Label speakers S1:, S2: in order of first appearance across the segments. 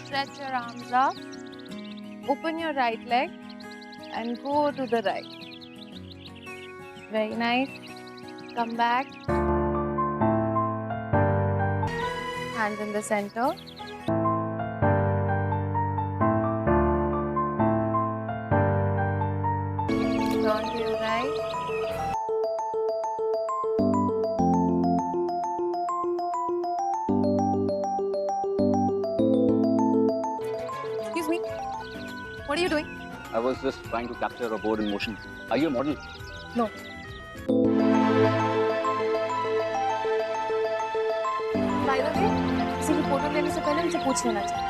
S1: stretch your arms up, open your right leg and go to the right. Very nice. Come back. Hands in the center. Turn to your right.
S2: Excuse me. What are you doing?
S3: I was just trying to capture a board in motion. Are you a model?
S2: No. By the way, किसी की photo लेने से पहले मुझे पूछ लेना चाहिए.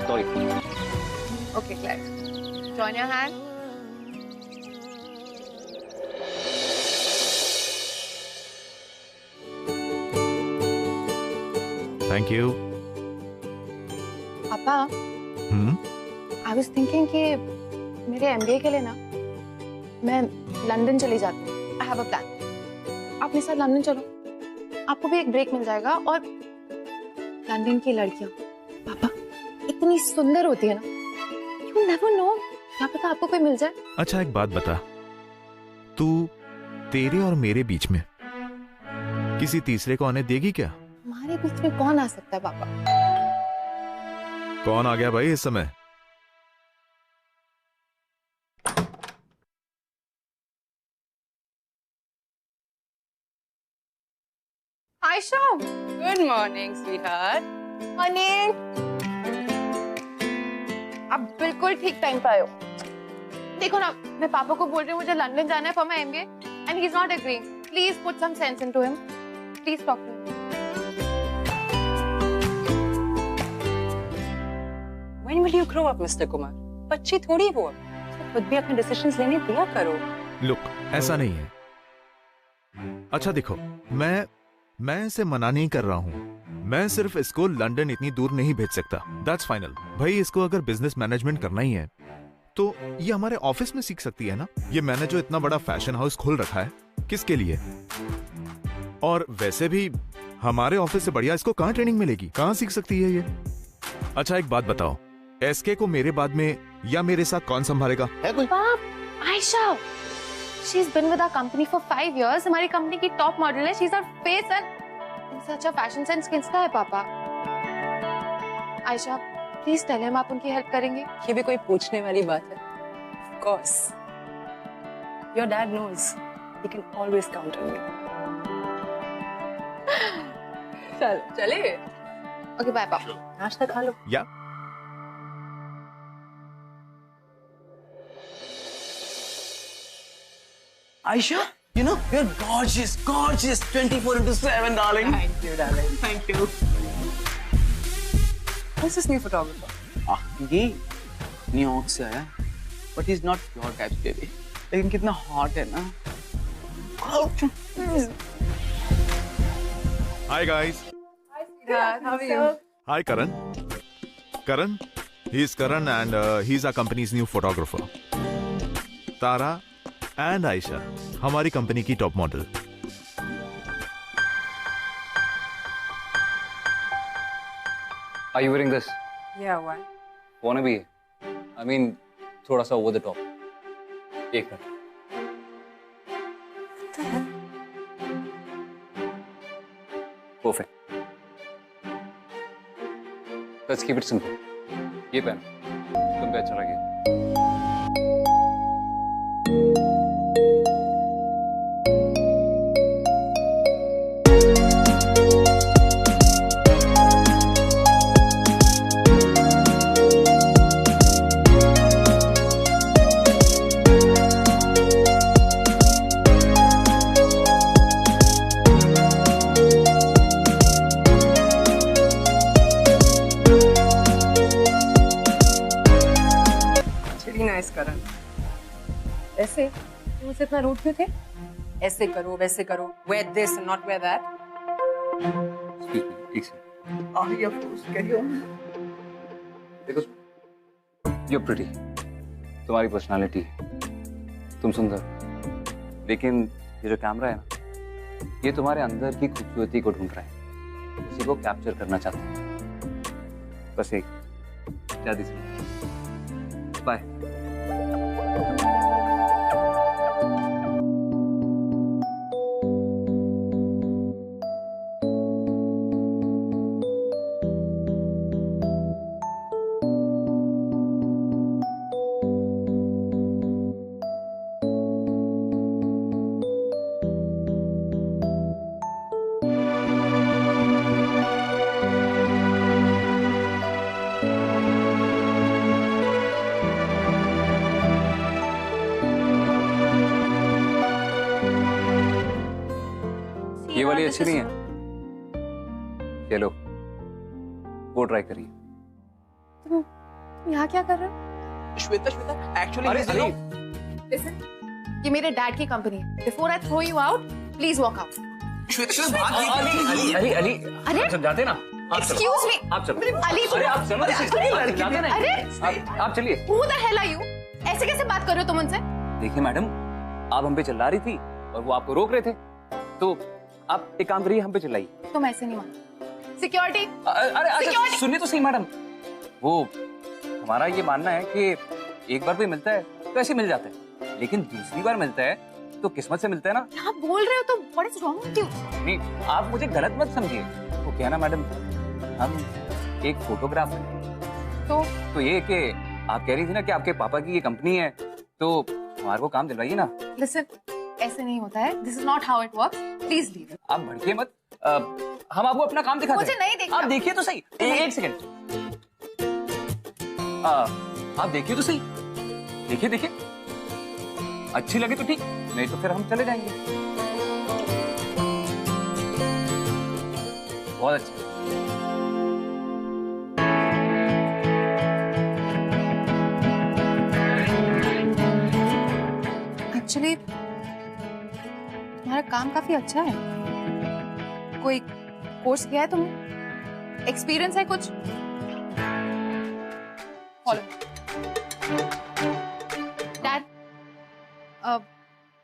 S3: Sorry.
S1: Okay, Claire. Join your hand.
S4: Thank you.
S1: पापा, I was thinking कि मेरे MBA के लिए ना मैं लंदन चली जाती हूँ. I have a plan. आप मेरे साथ लंदन चलो. आपको भी एक ब्रेक मिल जाएगा और लंदन की लड़कियाँ पापा इतनी सुंदर होती है ना. You never know. क्या पता आपको कोई मिल जाए.
S4: अच्छा एक बात बता, तू तेरे और मेरे बीच में किसी तीसरे को आने देगी क्या?
S1: हमारे बीच में कौन आ सकता है पापा?
S4: कौन आ गया भाई इस समय?
S1: Ayesha,
S2: Good morning, sweetheart.
S1: honey. आप बिल्कुल ठीक टाइम पे आए हो. देखो ना, मैं पापा को बोल रही हूँ मुझे लंदन जाना है for my MBA and he's not agreeing. Please put some sense into him. Please talk to him.
S2: When will you grow up, Mr. Kumar? बच्ची थोड़ी वो. खुद भी अपने डिसीजंस लेने दिया करो.
S4: लुक, ऐसा नहीं है. अच्छा देखो, मैं इसे मना नहीं कर रहा हूँ. मैं सिर्फ इसको लंदन इतनी दूर नहीं भेज सकता. That's final. भाई इसको अगर बिजनेस मैनेजमेंट करना ही है तो ये हमारे ऑफिस में सीख सकती है ना. ये मैंने जो इतना बड़ा फैशन हाउस खोल रखा है, किसके लिए? और वैसे भी हमारे ऑफिस से बढ़िया इसको कहाँ ट्रेनिंग मिलेगी? कहाँ सीख सकती है ये? अच्छा एक बात बताओ, एसके को मेरे बाद में या मेरे साथ कौन संभालेगा?
S3: है कोई?
S1: पाप, Ayesha, she's been with our company for 5 years. हमारी कंपनी की टॉप मॉडल है. She's our face and such a fashion sense किसका है पापा? आयशा, प्लीज टेल हिम आप उनकी हेल्प करेंगे.
S2: ये भी कोई पूछने वाली बात है? Of course. Your dad knows. He can always count on me. चले.
S1: ओके बाय पापा.
S2: नाश्ता खा लो.
S4: या
S5: Aisha, you know, you're gorgeous, gorgeous, 24/7, darling.
S2: Thank you, darling. Thank you. Who's this new photographer?
S5: ये न्यूयॉर्क से आया, but he's not your type, baby. लेकिन कितना hot है ना?
S4: Hi guys.
S2: How are you?
S4: Hi Karan. Karan, he is Karan and he is our company's new photographer. Tara and Ayesha हमारी company की top model.
S3: Are you wearing this?
S2: Yeah, why?
S3: Wanna be? I mean, थोड़ा सा over the top. एक minute. Perfect. Let's keep it simple. ये पहन. तुम पे अच्छा लगे.
S2: Nice, Karan. ऐसे तुम मुझसे इतना रूड क्यों थे? ऐसे करो, वैसे करो. Wear this and not wear that.
S3: Excuse me, एक second.
S5: You're forced to carry on.
S3: देखो, you're pretty. तुम्हारी पर्सनालिटी, तुम सुंदर. लेकिन ये जो कैमरा है ना, ये तुम्हारे अंदर की खूबसूरती को ढूंढ रहा है. उसी को कैप्चर करना चाहता है. बस यही, जल्दी से बाय। ये वाली अच्छी नहीं है, ये लो, वो ट्राई करिए।
S1: तुम यहाँ क्या कर रहे हो?
S5: श्वेता श्वेता एक्चुअली
S1: Listen, ये मेरे डैड की कंपनी है। Before I throw you out, please walk out.
S5: Shweta Shweta भाग
S3: अली अली
S1: अरे
S3: आप समझाते ना, आप चलो।
S1: Excuse me.
S3: आप चलो।
S1: अली,
S3: अरे आप चलो,
S1: अरे,
S3: समझाते ना।
S1: अरे
S3: आप चलिए।
S1: Who the hell are you? ऐसे कैसे बात कर रहे हो तुम उनसे?
S3: देखिए मैडम, आप हम पे चिल्ला रही थी और वो आपको रोक रहे थे, तो आप एक काम करिए, हम पे चिल्लाइए।
S1: तुम ऐसे नहीं मानो। Security.
S3: अरे अच्छा
S1: Security.
S3: सुनिए तो सही मैडम, वो हमारा ये मानना है कि एक बार कोई मिलता है तो ऐसे मिल जाता है, लेकिन दूसरी बार मिलता है तो किस्मत से मिलता है ना।
S1: क्या बोल रहे हो तुम? What is wrong with you?
S3: नहीं, आप मुझे गलत मत समझिए। वो क्या ना मैडम, हम एक फोटोग्राफर हैं, तो ये कि आप कह रही थी ना कि आपके पापा की ये कंपनी है, तो हमारे को काम दिलवाइए ना।
S1: Listen, ऐसे नहीं होता है। This is not how it works. Please leave.
S3: आप भड़के मत, हम आपको अपना काम दिखाते हैं।
S1: मुझे नहीं देखना।
S3: आप देखिए तो सही, एक सेकंड, आप देखिए तो सही, देखिए देखिए, अच्छी लगे तो ठीक, नहीं तो फिर हम चले जाएंगे। बहुत अच्छा।
S1: Actually, तुम्हारा काम काफी अच्छा है। कोई कोर्स किया है तुमने? एक्सपीरियंस है कुछ? फॉलो। डैड,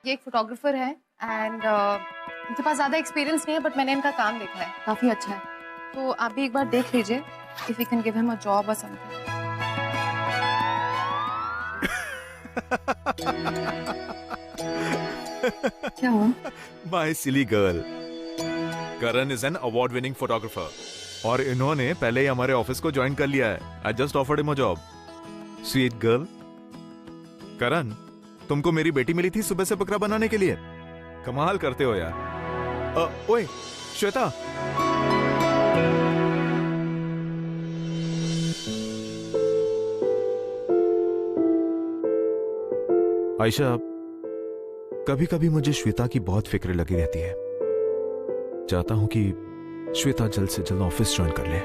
S1: ये एक फोटोग्राफर है एंड इनके पास ज्यादा एक्सपीरियंस नहीं है, बट मैंने इनका काम देखा है, काफी अच्छा है। तो आप भी एक बार देख लीजिए, if you can give him a job और समथिंग। क्या हुआ?
S4: My silly girl, Karan is an award winning photographer और इन्होंने पहले ही हमारे ऑफिस को ज्वाइन कर लिया है। I just offered him a job. Sweet girl. Karan, तुमको मेरी बेटी मिली थी सुबह से बकरा बनाने के लिए। कमाल करते हो यार। ओए श्वेता, आयशा, कभी कभी मुझे श्वेता की बहुत फिक्र लगी रहती है। चाहता हूं कि श्वेता जल्द से जल्द ऑफिस ज्वाइन कर ले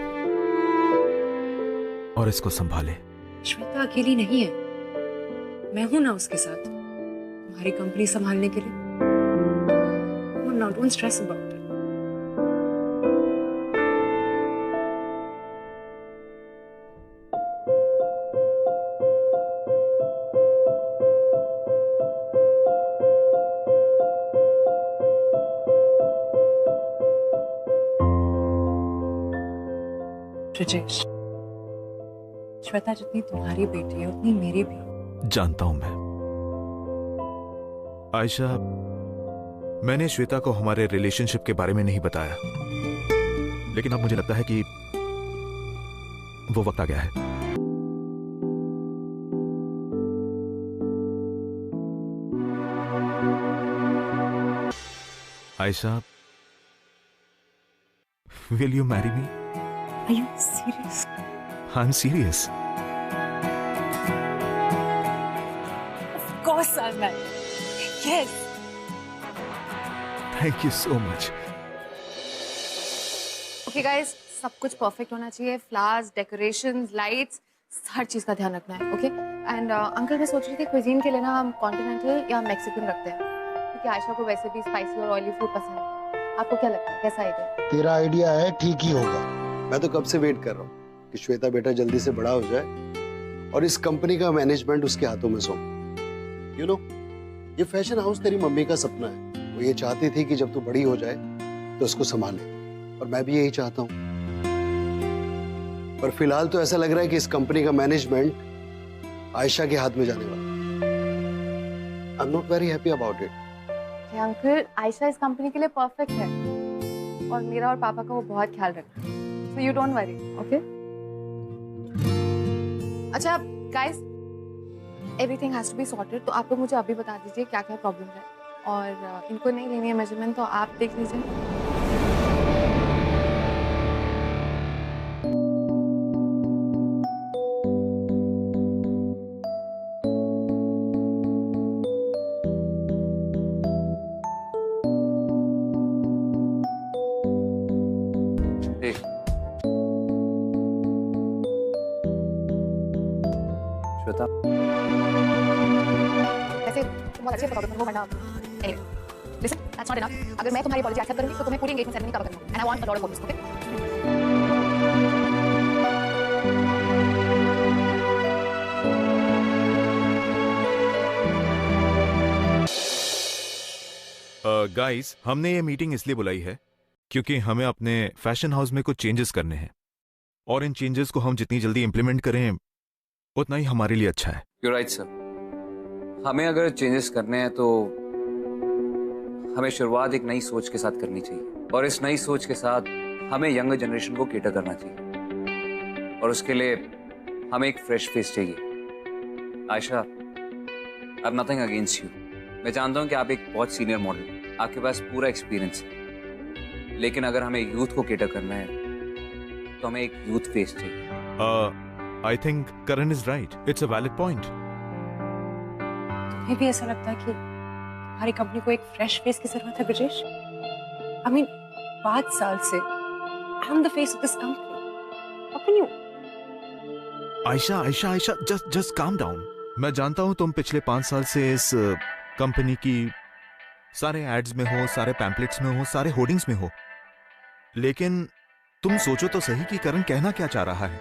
S4: और इसको संभाले।
S2: श्वेता अकेली नहीं है, मैं हूं ना उसके साथ, तुम्हारी कंपनी संभालने के लिए। Don't stress about it. Brijesh, Shweta जितनी तुम्हारी बेटी है उतनी मेरी भी।
S4: जानता हूं मैं। आयशा, मैंने श्वेता को हमारे रिलेशनशिप के बारे में नहीं बताया, लेकिन अब मुझे लगता है कि वो वक्त आ गया है। Ayesha, will you marry me?
S2: Are you serious?
S4: I'm serious.
S2: Of course I'm married. Yes.
S4: Thank you so much.
S1: Okay guys, सब कुछ परफेक्ट होना चाहिए। फ्लावर्स, डेकोरेशंस, लाइट्स, हर चीज का ध्यान रखना है। ओके एंड अंकल, मैं सोच रही थी क्विजीन के लिए ना हम कॉन्टिनेंटल या मैक्सिकन रखते हैं, क्योंकि आयशा को वैसे भी स्पाइसी और ऑयली फूड पसंद है। आपको क्या लगता है, कैसा आइडिया?
S6: तेरा आइडिया है, ठीक ही होगा। मैं तो कब से वेट कर रहा हूँ कि श्वेता बेटा जल्दी से बड़ा हो जाए और इस कंपनी का मैनेजमेंट उसके हाथों में सौंप। यू नो, ये फैशन हाउस तेरी मम्मी का सपना है। वो ये चाहती थी कि जब तू बड़ी हो जाए तो उसको संभाले, और मैं भी यही चाहता हूँ। पर फिलहाल तो ऐसा लग रहा है कि इस कंपनी का मैनेजमेंट आयशा के हाथ में जाने वाला। I am not very happy about it.
S1: Uncle, Ayesha इस कंपनी के लिए परफेक्ट है और मेरा और पापा का वो बहुत ख्याल रखता है, so you don't worry, okay? अच्छा guys, everything has to be sorted, तो आप लोग मुझे अभी बता दीजिए क्या क्या प्रॉब्लम है, और इनको नहीं लेनी है मेजरमेंट तो आप देख लीजिए।
S3: Hey. श्वेता,
S1: वैसे तुम बहुत अच्छे फोटोग्राफर हो वरना anyway listen, that's not enough. अगर मैं तुम्हारी अपॉलॉजी एक्सेप्ट करूंगी तो तुम्हें पूरी एंगेजमेंट सेरेमनी कवर करना है, and I want a lot of photos, okay?
S4: Guys, हमने ये मीटिंग इसलिए बुलाई है क्योंकि हमें अपने फैशन हाउस में कुछ चेंजेस करने हैं, और इन चेंजेस को हम जितनी जल्दी इंप्लीमेंट करें उतना ही हमारे लिए अच्छा है।
S3: you're right sir. हमें अगर चेंजेस करने हैं तो हमें शुरुआत एक नई सोच के साथ करनी चाहिए, और इस नई सोच के साथ हमें यंगर जनरेशन को केटर करना चाहिए, और उसके लिए हमें एक फ्रेश फेस चाहिए। Ayesha, I have nothing against you. मैं जानता हूँ कि आप एक बहुत सीनियर मॉडल, आपके पास पूरा एक्सपीरियंस है, लेकिन अगर हमें यूथ को केटर करना है तो हमें एक यूथ फेस चाहिए।
S4: I think Karan is right, it's a valid point.
S2: तुम्हें भी ऐसा लगता है कि हमारी कंपनी को एक फ्रेश फेस की जरूरत है ब्रिजेश? आई मीन 5 साल से I am the face of this company, how can you?
S4: Ayesha Ayesha Ayesha, just calm down. मैं जानता हूं तुम पिछले 5 साल से इस कंपनी की सारे एड्स में हो, सारे पैम्पलेट्स में हो, सारे होर्डिंग्स में हो, लेकिन तुम सोचो तो सही कि करण कहना क्या चाह रहा है।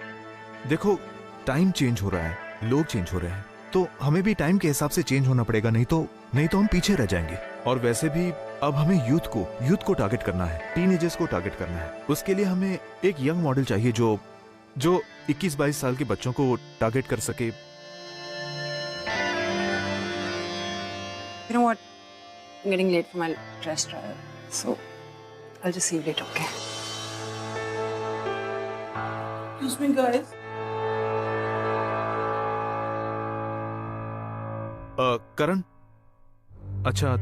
S4: देखो, टाइम चेंज हो रहा है, लोग चेंज हो रहे हैं, तो हमें भी टाइम के हिसाब से चेंज होना पड़ेगा, नहीं तो हम पीछे रह जाएंगे। और वैसे भी अब हमें यूथ को टारगेट करना है, टीनेजर्स को टारगेट करना है। उसके लिए हमें एक यंग मॉडल चाहिए जो 21-22 साल के बच्चों को टारगेट कर सके।
S2: You know what? I'm getting late for my dress trial, so I'll just see you later, okay?
S5: Excuse me, guys.
S4: करण, अच्छा,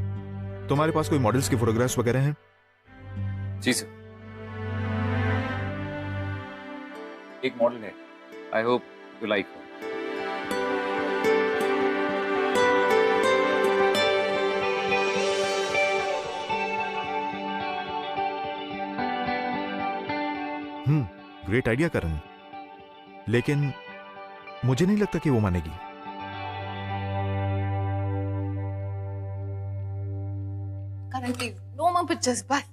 S4: तुम्हारे पास कोई मॉडल्स की फोटोग्राफ्स वगैरह हैं?
S3: जी सर, एक मॉडल है, I hope you like.
S4: Great idea Karan, लेकिन मुझे नहीं लगता कि वो मानेगी।
S1: Karan please, no more pictures, बस।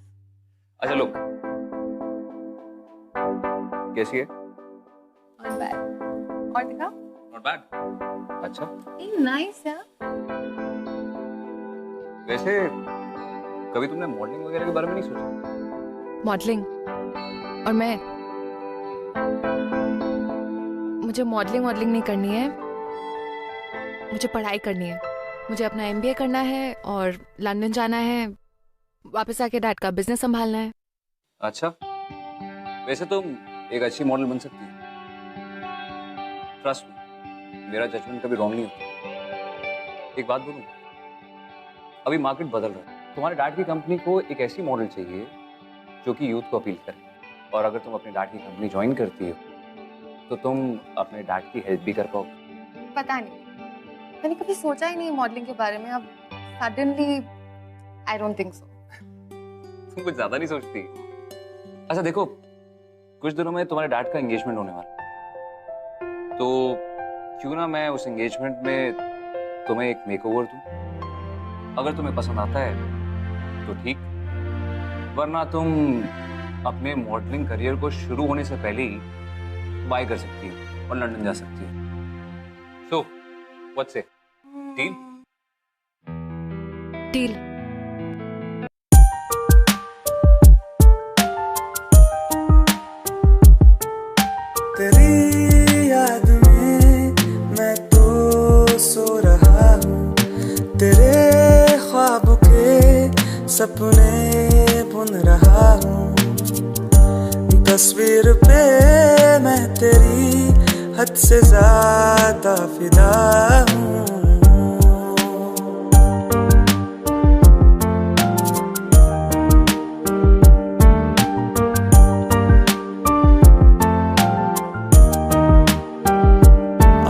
S3: अच्छा लो, कैसी है?
S1: Not bad. और दिखा?
S3: Not bad. अच्छा,
S1: नाइस यार।
S3: वैसे कभी तुमने मॉडलिंग वगैरह के बारे में नहीं सोचा?
S1: मॉडलिंग? और मुझे मॉडलिंग नहीं करनी है, मुझे पढ़ाई करनी है। मुझे अपना MBA करना है और लंदन जाना है, वापस आके डैड का बिजनेस संभालना है।
S3: अच्छा, वैसे तुम एक अच्छी मॉडल बन सकती हो, ट्रस्ट मी, मेरा जजमेंट कभी रॉन्ग नहीं होता। एक बात बोलूं, अभी मार्केट बदल रहा है। तुम्हारे डैड की कंपनी को एक ऐसी मॉडल चाहिए जो कि यूथ को अपील करे, और अगर तुम अपने डैड की कंपनी ज्वाइन करती हो तो तुम अपने डैड की हेल्प भी कर पाओ।
S1: पता नहीं, मैंने कभी सोचा ही नहीं मॉडलिंग के बारे में, अब suddenly I don't think so.
S3: तुम कुछ ज्यादा नहीं सोचती? अच्छा देखो, कुछ दिनों में तुम्हारे डैड का एंगेजमेंट होने वाला है, तो क्यों ना मैं उस एंगेजमेंट में तुम्हें एक मेकओवर दूं? अगर तुम्हें पसंद आता है तो ठीक, वरना तुम अपने मॉडलिंग करियर को शुरू होने से पहले ही बाय कर सकती हो और लंदन जा सकती हो। सो व्हाट्स से डील?
S1: डील।
S7: तेरी याद में मैं तो सो रहा हूँ, तेरे ख्वाब के सपने बुन रहा हूँ, तस्वीर पे मैं तेरी हद से ज्यादा फिदा हूँ।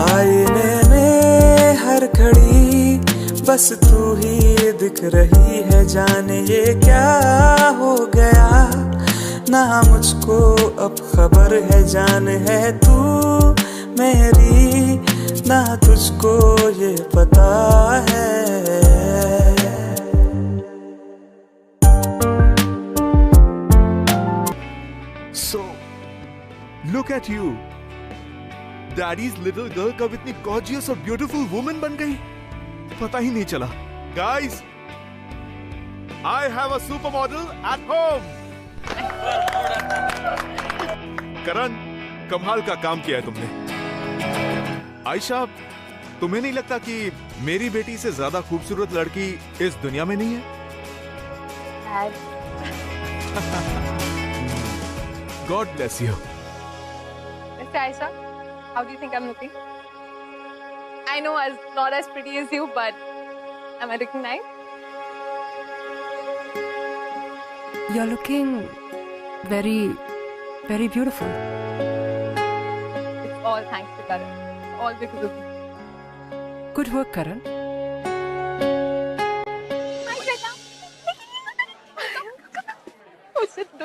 S7: आईने में हर घड़ी बस तू ही दिख रही है, जाने ये क्या हो गया ना मुझको अब खबर है, जान है तू मेरी ना तुझको ये पता है।
S4: So, look at you. Daddy's little girl कब इतनी gorgeous और beautiful woman बन गई, पता ही नहीं चला. Guys, I have a supermodel at home. करण, कमाल का काम किया है तुमने. आयशा, तुम्हें नहीं लगता कि मेरी बेटी से ज्यादा खूबसूरत लड़की इस दुनिया में नहीं है? God bless you.
S1: Mr. Aisha, how do you think I'm looking? I know I'm not as pretty as you, but am I looking nice?
S2: You're looking very, very beautiful.
S1: It's all thanks to Karan. It's all because of you.
S2: Good work, Karan.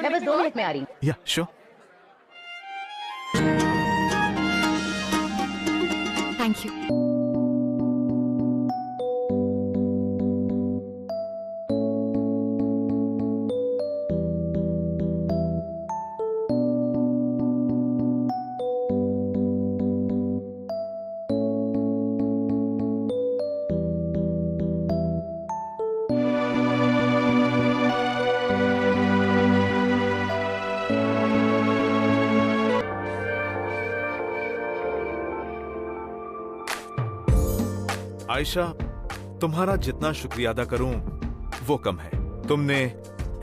S8: मैं बस 2 minute में आ रही हूँ.
S4: Yeah, sure.
S1: Thank you.
S4: Ayesha, तुम्हारा जितना शुक्रिया अदा करूं वो कम है. तुमने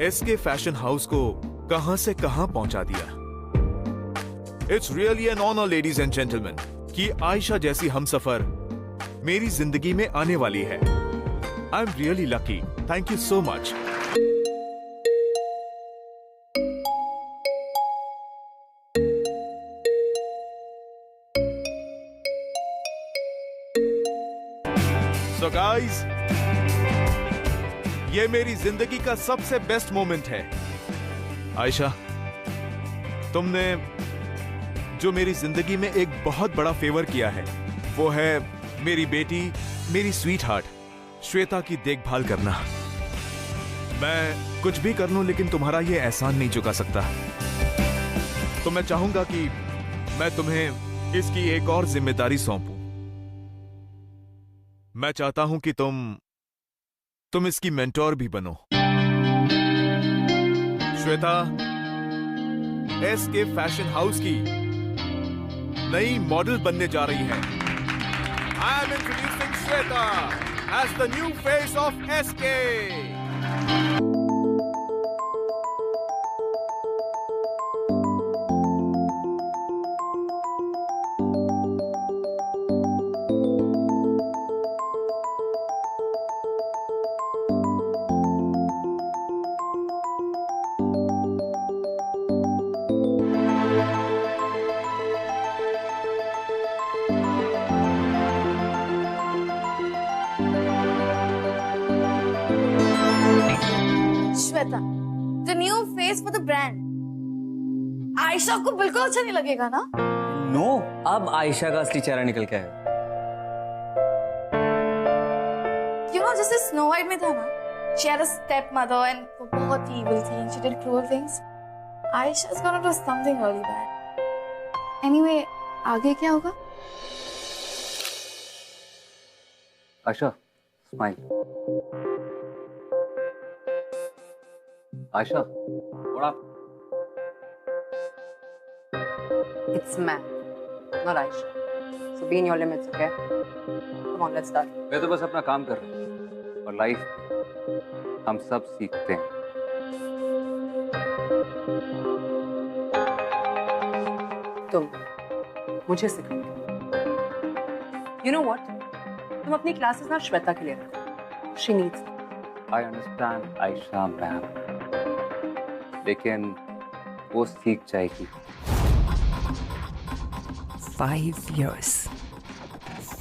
S4: एसके फैशन हाउस को कहां से कहां पहुंचा दिया. It's really an honour ladies and gentleman कि आयशा जैसी हमसफर मेरी जिंदगी में आने वाली है. I am really lucky. Thank you so much. So guys, ये मेरी जिंदगी का सबसे बेस्ट मोमेंट है. आयशा, तुमने जो मेरी जिंदगी में एक बहुत बड़ा फेवर किया है वो है मेरी बेटी, मेरी स्वीट हार्ट श्वेता की देखभाल करना. मैं कुछ भी कर लूं लेकिन तुम्हारा ये एहसान नहीं चुका सकता. तो मैं चाहूंगा कि मैं तुम्हें इसकी एक और जिम्मेदारी सौंपूं. मैं चाहता हूं कि तुम इसकी मेंटोर भी बनो. श्वेता एसके फैशन हाउस की नई मॉडल बनने जा रही है. I am introducing Shweta as the new face of SK.
S9: Shweta, the new face for the brand. Ayesha को बिल्कुल अच्छा नहीं लगेगा ना?
S3: नो, अब आयशा का असली चेहरा निकल के आएगा.
S9: You know, जैसे स्नो वाइट में था ना, she had a stepmother and वो बहुत evil थी and she did cruel things. Aisha's gonna do something really bad. Anyway, आगे क्या होगा?
S3: आयशा, स्माइल. आयशा, थोड़ा
S2: It's man, not Aisha. So be in your limits, okay? Come on, let's start.
S3: मैं तो बस अपना काम कर रहा हूँ और लाइफ हम सब सीखते हैं।
S2: तुम मुझे सिखाओगे। You know what? तुम अपनी क्लासेस ना श्वेता के लिए रखो। She needs it.
S3: I understand, Ayesha ma'am, लेकिन वो सीख जाएगी।
S2: 5 years.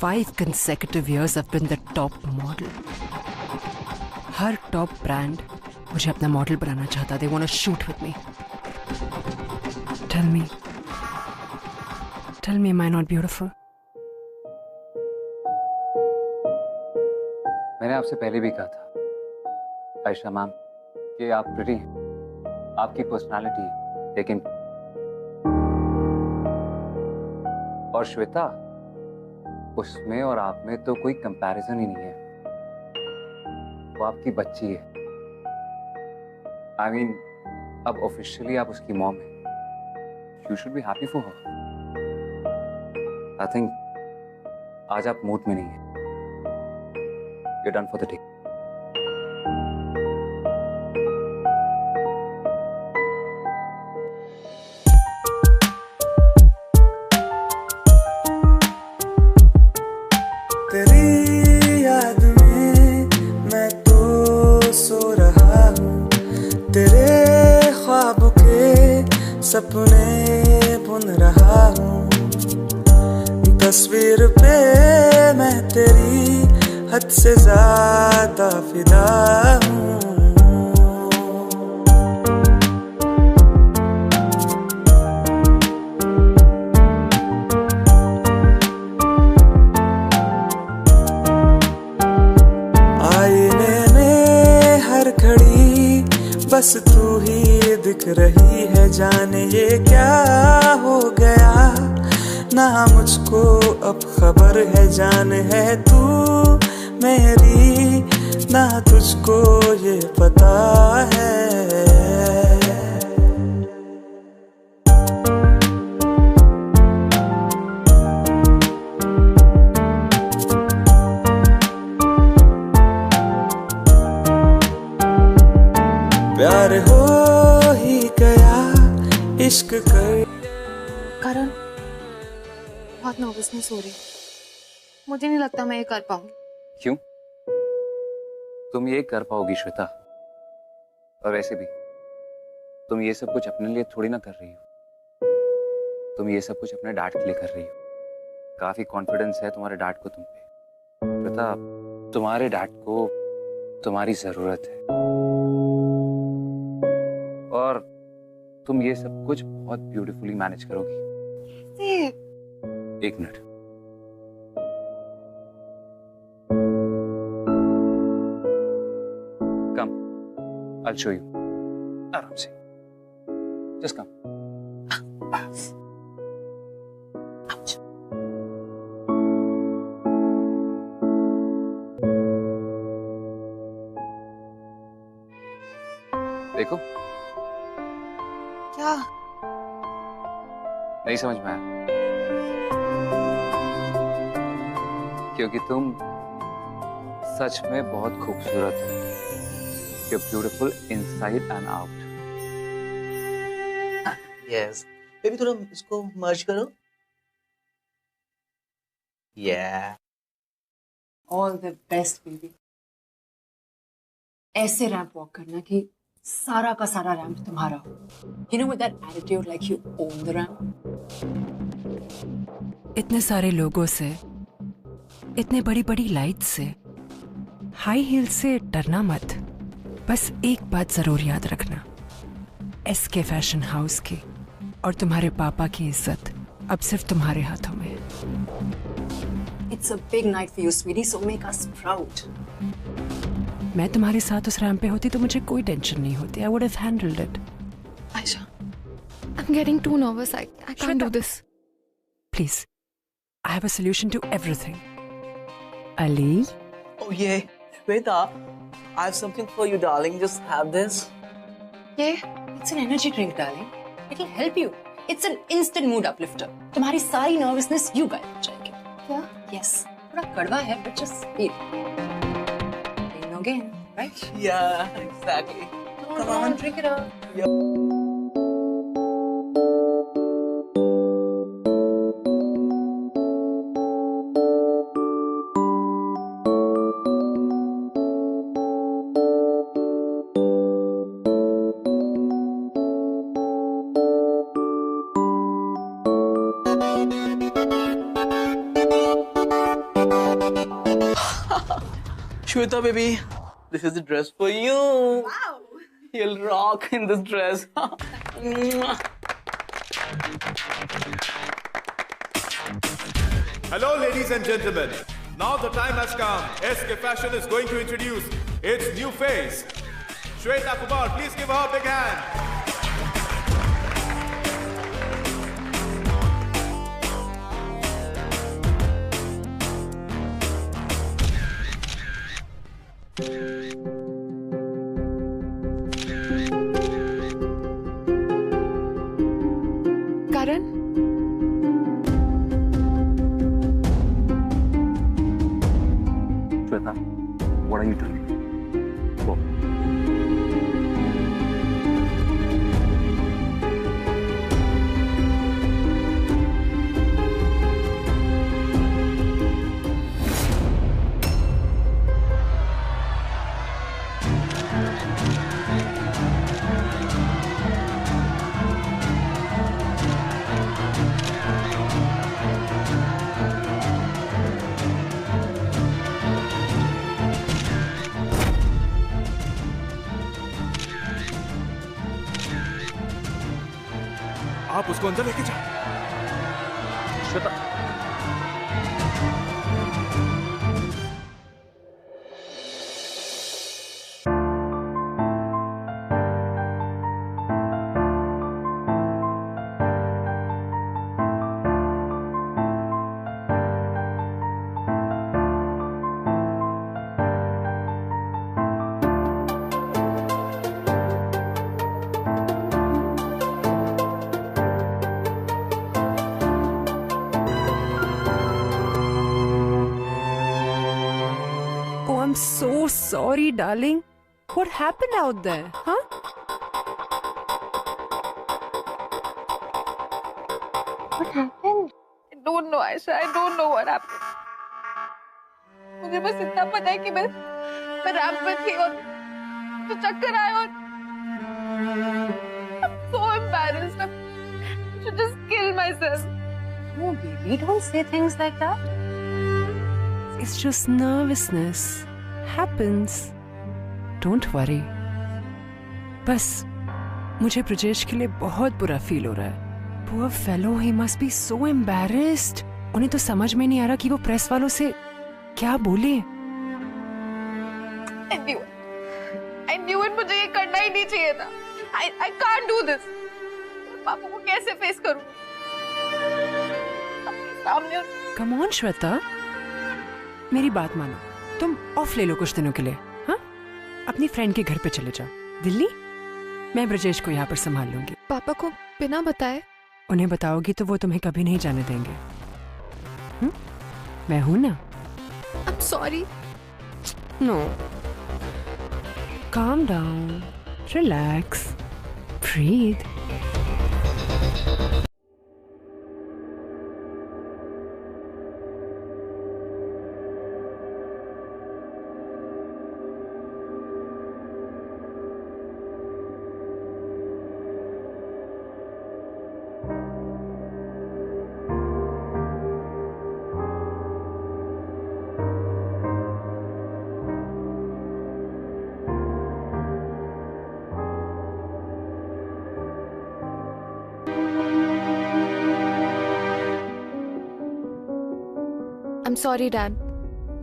S2: 5 consecutive years I've been the top model. Her top brand मुझे अपना मॉडल बनाना चाहता। They want to shoot with me. Tell me, am I not beautiful?
S3: मैंने आपसे पहले भी कहा था आयशा मैम कि आप प्रिटी हैं, आपकी पर्सनालिटी, लेकिन और श्वेता, उसमें और आप में तो कोई कंपैरिजन ही नहीं है। वो आपकी बच्ची है। I mean, अब ऑफिशियली आप उसकी मॉम हैं। You should be happy for her. I think आज आप मूड में नहीं हैं। You're done for the day.
S7: तेरी याद में मैं तो सो रहा हूँ, तेरे ख्वाब के सपने बुन रहा हूँ। तस्वीर पे मैं तेरी हद से ज्यादा फिदा हूँ। आईने में हर घड़ी बस तू ही दिख रही है, जाने ये क्या हो गया ना मुझको अब खबर है। जान है तू मेरी ना तुझको ये पता है। प्यार हो ही गया इश्क कर।
S1: करण, बहुत नर्वसनेस हो रही। मुझे नहीं लगता मैं ये कर पाऊंगी।
S3: क्यों? तुम ये कर पाओगी श्वेता। और वैसे भी तुम ये सब कुछ अपने लिए थोड़ी ना कर रही हो, तुम ये सब कुछ अपने डैड के लिए कर रही हो। काफी कॉन्फिडेंस है तुम्हारे डैड को तुम पे। श्वेता, तुम्हारे डैड को तुम्हारी जरूरत है और तुम ये सब कुछ बहुत ब्यूटीफुली मैनेज करोगी। एक minute. Come, I'll show you. आराम से। Just come. देखो।
S1: क्या?
S3: नहीं समझ में आया? क्योंकि तुम सच में बहुत खूबसूरत हो। You're beautiful inside and out.
S5: Yes. Baby थोड़ा इसको मर्ज करो। Yeah.
S2: All the best, baby. ऐसे रैंप वॉक करना कि सारा का सारा रैंप तुम्हारा हो। You know with that attitude like you own the ramp. इतने सारे लोगों से, इतने बड़ी बड़ी लाइट से, हाई हील से डरना मत। बस एक बात जरूर याद रखना, एसके फैशन हाउस की और तुम्हारे पापा की इज्जत अब सिर्फ तुम्हारे हाथों में है। It's a big night for you, sweetie, so make us proud. मैं तुम्हारे साथ उस रैंप पे होती तो मुझे कोई टेंशन नहीं होती। I would have handled it.
S1: Aisha, I'm getting too nervous. I can't do this.
S2: Please, I have a solution to everything. Ali?
S5: Oh yeah. Shweta, I have something for you, darling. Just have this.
S1: Yeah?
S2: It's an energy drink, darling. It'll help you. It's an instant mood uplifter. तुम्हारी सारी nervousness यूं गायब हो जाएगी।
S1: क्या?
S2: Yes, थोड़ा कड़वा है but just feel. Again, right?
S5: Yeah, exactly.
S2: Come on, drink it up.
S5: Shweta baby, this is the dress for you. Wow. You'll rock in this dress.
S4: Hello, ladies and gentlemen. Now the time has come. SK Fashion is going to introduce its new face. Shweta Kumar, please give her a big hand.
S1: Karan?
S3: Shweta, what are you doing? Go.
S4: आप उसको अंदर लेके जाओ।
S3: Shweta,
S2: I'm so sorry, darling. What happened out there, huh?
S1: What happened?
S9: I don't know, Aisha. I don't know what happened. मुझे बस इतना पता है कि मैं रैंप पे थी और तो चक्कर आया और I'm so embarrassed. I should just kill myself.
S2: No, baby, don't say things like that. It's just nervousness. Happens. Don't worry. बस मुझे ब्रजेश के लिए बहुत बुरा फील हो रहा है। Poor fellow, he must be so embarrassed. उन्हें तो समझ में नहीं आ रहा कि वो प्रेस वालों से क्या बोले।
S9: I knew it. मुझे ये करना ही नहीं चाहिए था. I can't do this. पापा को कैसे फेस करूं? अपने सामने।
S2: Come on, श्वेता, मेरी बात मानो। तुम ऑफ ले लो कुछ दिनों के लिए, हाँ? अपनी फ्रेंड के घर पे चले जाओ दिल्ली। मैं ब्रजेश को यहाँ पर संभाल लूंगी।
S1: पापा को बिना बताए?
S2: उन्हें बताओगी तो वो तुम्हें कभी नहीं जाने देंगे। मैं हूं ना।
S1: I'm sorry.
S2: No. Calm down. Relax. Breathe.
S1: I'm sorry, Dad.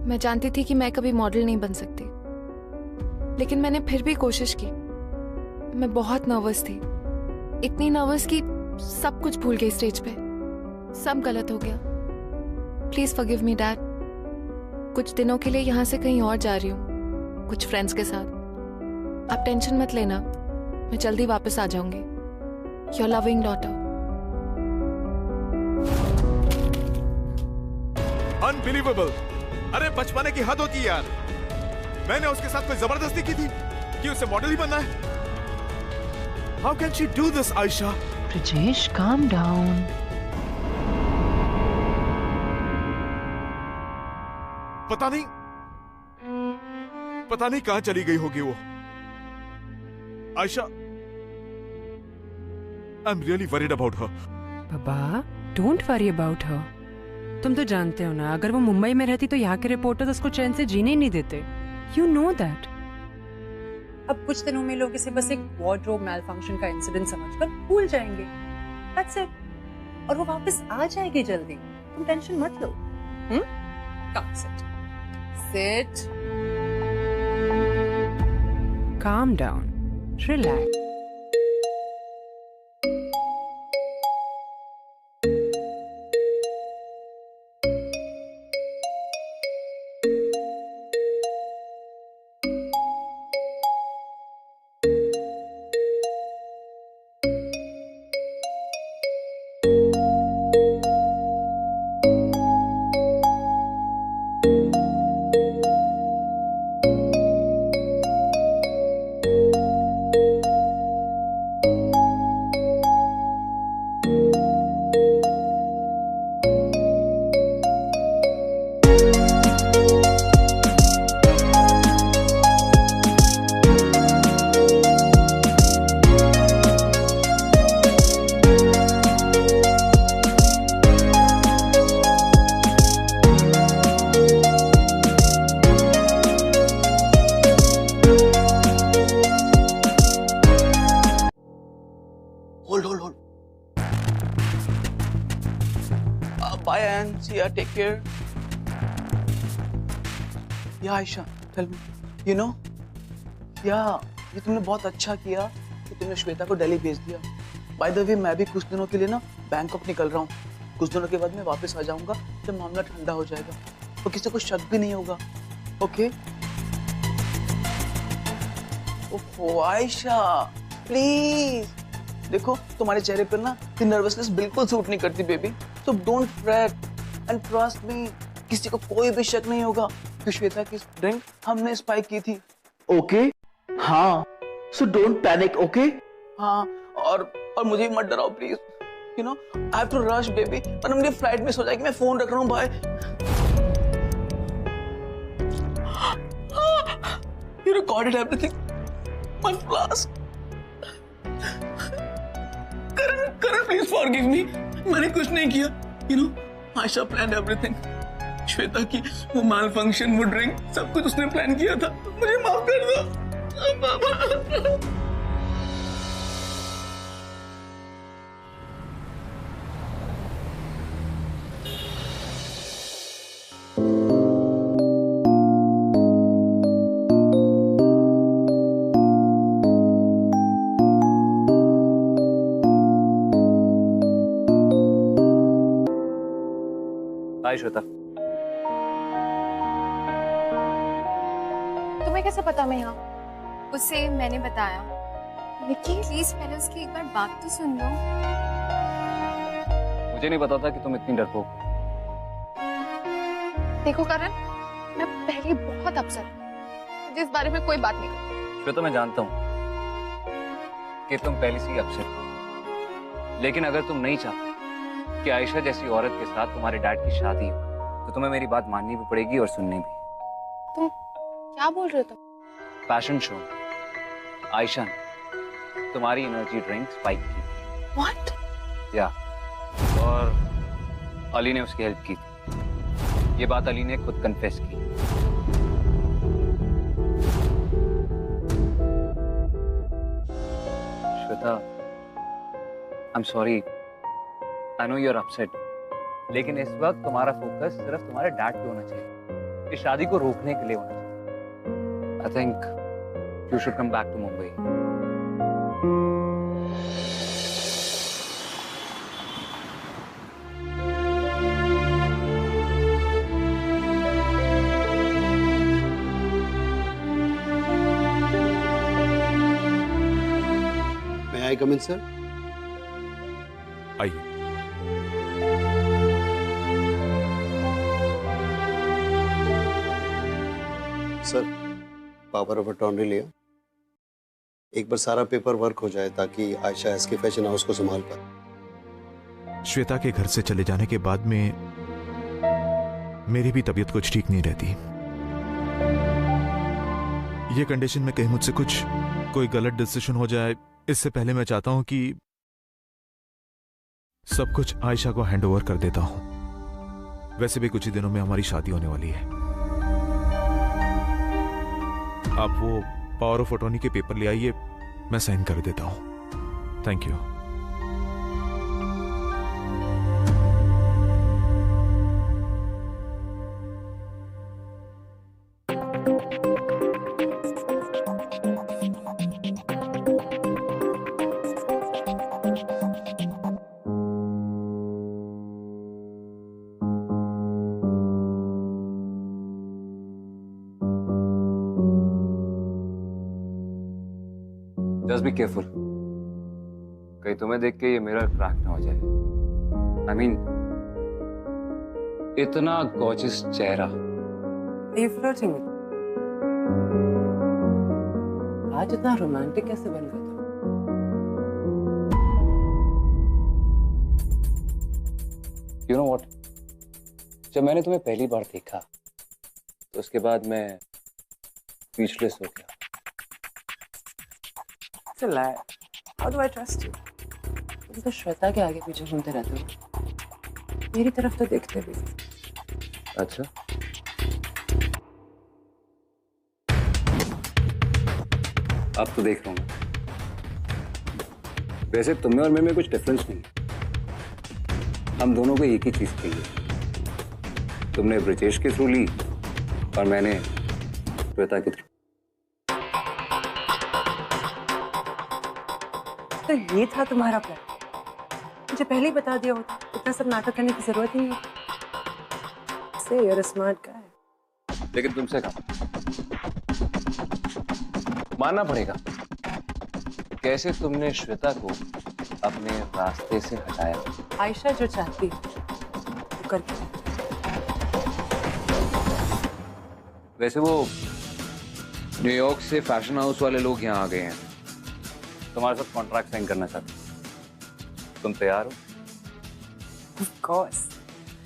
S1: मैं जानती थी कि मैं कभी मॉडल नहीं बन सकती, लेकिन मैंने फिर भी कोशिश की। मैं बहुत नर्वस थी, इतनी नर्वस कि सब कुछ भूल गई स्टेज पे। सब गलत हो गया। Please forgive me, dad. कुछ दिनों के लिए यहाँ से कहीं और जा रही हूँ, कुछ फ्रेंड्स के साथ। आप टेंशन मत लेना, मैं जल्दी वापस आ जाऊंगी। Your loving daughter.
S4: अनबिलीवेबल। अरे बचपने की हद होती है यार। मैंने उसके साथ कोई जबरदस्ती की थी कि उसे मॉडल ही बनना है? How can she do this Ayesha?
S2: Brijesh, calm down.
S4: पता नहीं कहां चली गई होगी वो। Ayesha, I am really worried about her.
S8: Baba, don't worry about her. तुम तो जानते हो ना, अगर वो मुंबई में रहती तो यहाँ के रिपोर्टर्स उसको चैन से जीने ही नहीं देते। You know that. अब कुछ दिनों में लोग इसे बस एक वार्डरोब मैलफंक्शन का इंसिडेंट समझकर भूल जाएंगे। That's it. और वो वापस आ जाएगी जल्दी। तुम टेंशन मत लो। Come sit. Sit. Calm down. Relax.
S5: Hold. Bye, Anne. See ya. Take care. Yeah, Aisha, tell me. You know? Yeah, ये तुमने बहुत अच्छा किया कि तुमने श्वेता को दिल्ली भेज दिया. By the way, मैं भी कुछ दिनों के लिए ना बैंकॉक निकल रहा हूँ. कुछ दिनों के बाद मैं वापस आ जाऊंगा जब मामला ठंडा हो जाएगा. तो किसी को शक भी नहीं होगा. Okay? Oh Ayesha, please. देखो तुम्हारे चेहरे पर ना ये नर्वसनेस बिल्कुल सूट नहीं करती baby. So don't fret and trust me. किसी को कोई भी शक नहीं होगा कि श्वेता की ड्रिंक हमने स्पाइक की थी. ओके? हाँ. So don't panic, okay? हाँ. और मुझे मत डराओ please. You know, I have to rush baby. वरना मेरी फ्लाइट मिस हो जाएगी. मैं फोन रख रहा हूँ. Bye. You recorded everything. My plus. Karan, please forgive me. मैंने कुछ नहीं किया. You know, Aisha planned everything. Shweta की वो माल फंक्शन, वो ड्रिंक, सब कुछ उसने प्लान किया था. मुझे माफ कर दो. हाय श्वेता.
S1: तुम्हें कैसे पता मैं यहाँ?
S9: उसे मैंने बताया. विक्की प्लीज पहले उसकी एक बार बात तो सुन लो.
S3: मुझे नहीं पता था कि तुम इतनी डरपोक.
S1: देखो करण, मैं पहले ही बहुत अपसेट हूँ. मुझे इस बारे में कोई बात नहीं करनी.
S3: श्वेता, मैं जानता हूँ कि तुम पहले से ही अपसेट हो, लेकिन अगर तुम नहीं चाहते कि आयशा जैसी औरत के साथ तुम्हारे डैड की शादी हो तो तुम्हें मेरी बात माननी भी पड़ेगी और सुननी भी.
S1: तुम क्या बोल रहे हो? तुम
S3: फैशन शो में आयशा ने तुम्हारी एनर्जी ड्रिंक स्पाइक की.
S1: व्हाट?
S3: या और अली ने उसकी हेल्प की थी. ये बात अली ने खुद कन्फेस की. Shweta, I am sorry. I know you're upset, लेकिन इस वक्त तुम्हारा फोकस सिर्फ तुम्हारे डैड पे होना चाहिए. इस शादी को रोकने के लिए होना चाहिए. I think you should come back to Mumbai.
S6: May I come in, sir?
S4: आइए.
S6: सर, पावर ऑफ अटॉर्नी लिया। एक बार सारा पेपर वर्क हो जाए ताकि आयशा एसके फैशन हाउस को संभाल पाए।
S4: श्वेता के घर से चले जाने के बाद में मेरी भी तबीयत कुछ ठीक नहीं रहती। ये कंडीशन में कहीं मुझसे कोई गलत डिसीजन हो जाए, इससे पहले मैं चाहता हूं कि सब कुछ आयशा को हैंड ओवर कर देता हूं। वैसे भी कुछ ही दिनों में हमारी शादी होने वाली है। आप वो पावर ऑफ अटॉर्नी के पेपर ले आइए, मैं साइन कर देता हूं। Thank you.
S3: Just be careful, कहीं तुम्हें देख के ये मिरर क्रैक ना हो जाए। आई मीन, इतना गॉर्जियस चेहरा।
S8: Are you flirting with me? आज इतना रोमांटिक कैसे बन गया तुम?
S3: You know what? जब मैंने तुम्हें पहली बार देखा तो उसके बाद मैं स्पीचलेस हो गया।
S8: It's a lie. How do I trust you? तुम तो श्वेता के आगे पीछे घूमते रहते हो, मेरी तरफ तो देखते भी नहीं।
S3: अच्छा, अब तो देख रहा हूँ मैं। वैसे तुम्हें और मैं में कुछ डिफरेंस नहीं है, हम दोनों को एक ही चीज चाहिए। तुमने ब्रिजेश के थ्रू ली और मैंने श्वेता के थ्रू।
S8: तो ये था तुम्हारा प्लान? मुझे पहले ही बता दिया होता, इतना सब नाटक करने की जरूरत नहीं है। Say you're a smart guy.
S3: लेकिन तुमसे कहा मानना पड़ेगा, कैसे तुमने श्वेता को अपने रास्ते से हटाया।
S8: आयशा जो चाहती वो करके।
S3: वैसे वो न्यूयॉर्क से फैशन हाउस वाले लोग यहाँ आ गए हैं, तुम्हारे साथ कॉन्ट्रैक्ट साइन करना चाहते हैं। तुम तैयार हो?
S8: Of course.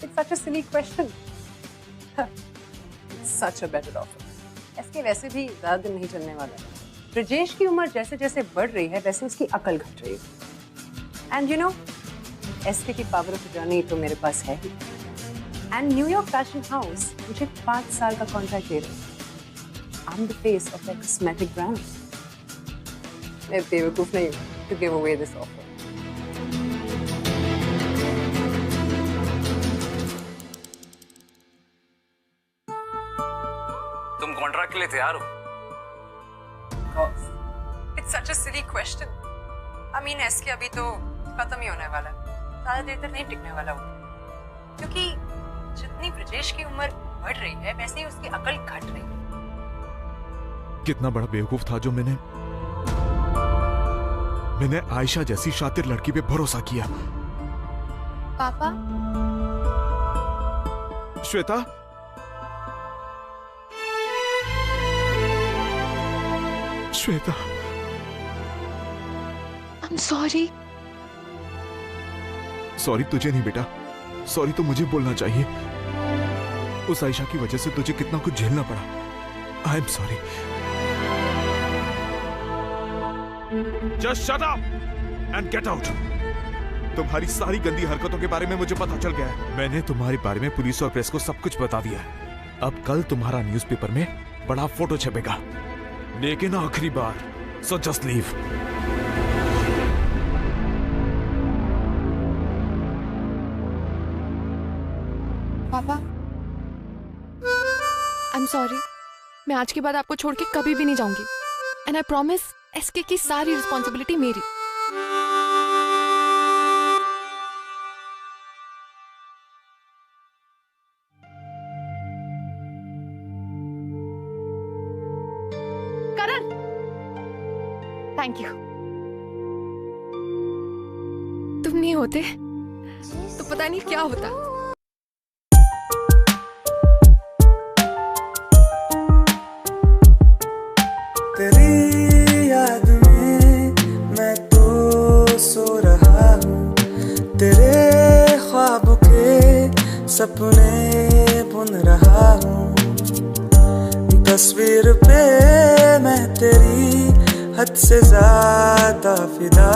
S8: It's such a silly question. Such a better offer. इसके वैसे भी ज्यादा दिन नहीं चलने वाला है। ब्रिजेश की उम्र जैसे जैसे बढ़ रही है वैसे उसकी अकल घट रही है। एंड यू नो, एसके की पावर ऑफ अटॉर्नी तो मेरे पास है ही। एंड न्यूयॉर्क फैशन हाउस मुझे 5 साल का कॉन्ट्रैक्ट दे रहे हैं। I am the face of the cosmetic brand. मैं बेवकूफ नहीं हूँ to give away this offer.
S3: तुम कॉन्ट्रैक्ट के लिए तैयार हो?
S8: It's such a silly question. I mean, SK अभी तो खत्म ही होने वाला है, ज्यादा देर तक नहीं टिकने वाला वो, क्योंकि जितनी ब्रिजेश की उम्र बढ़ रही है वैसे ही उसकी अकल घट रही है।
S4: कितना बड़ा बेवकूफ था जो मैंने आयशा जैसी शातिर लड़की पे भरोसा किया।
S1: पापा,
S4: Shweta, Shweta,
S1: I'm sorry.
S4: Sorry तुझे नहीं बेटा, सॉरी तो मुझे बोलना चाहिए। उस आयशा की वजह से तुझे कितना कुछ झेलना पड़ा। I am sorry. Just shut up and get out. तुम्हारी सारी गंदी हरकतों के बारे में मुझे पता चल गया है। मैंने तुम्हारे बारे में पुलिस और प्रेस को सब कुछ बता दिया है। अब कल तुम्हारा न्यूज़पेपर में बड़ा फोटो छपेगा, लेकिन आखिरी बार। So just leave.
S1: पापा, आई एम सॉरी। मैं आज के बाद आपको छोड़ के कभी भी नहीं जाऊंगी। एंड आई प्रॉमिस, एसके की सारी रिस्पॉन्सिबिलिटी मेरी। करण, थैंक यू। तुम नहीं होते तो पता नहीं क्या होता।
S7: तेरी याद में मैं तो सो रहा हूँ, तेरे ख्वाब के सपने बुन रहा हूँ। तस्वीर पे मैं तेरी हद से ज्यादा फिदा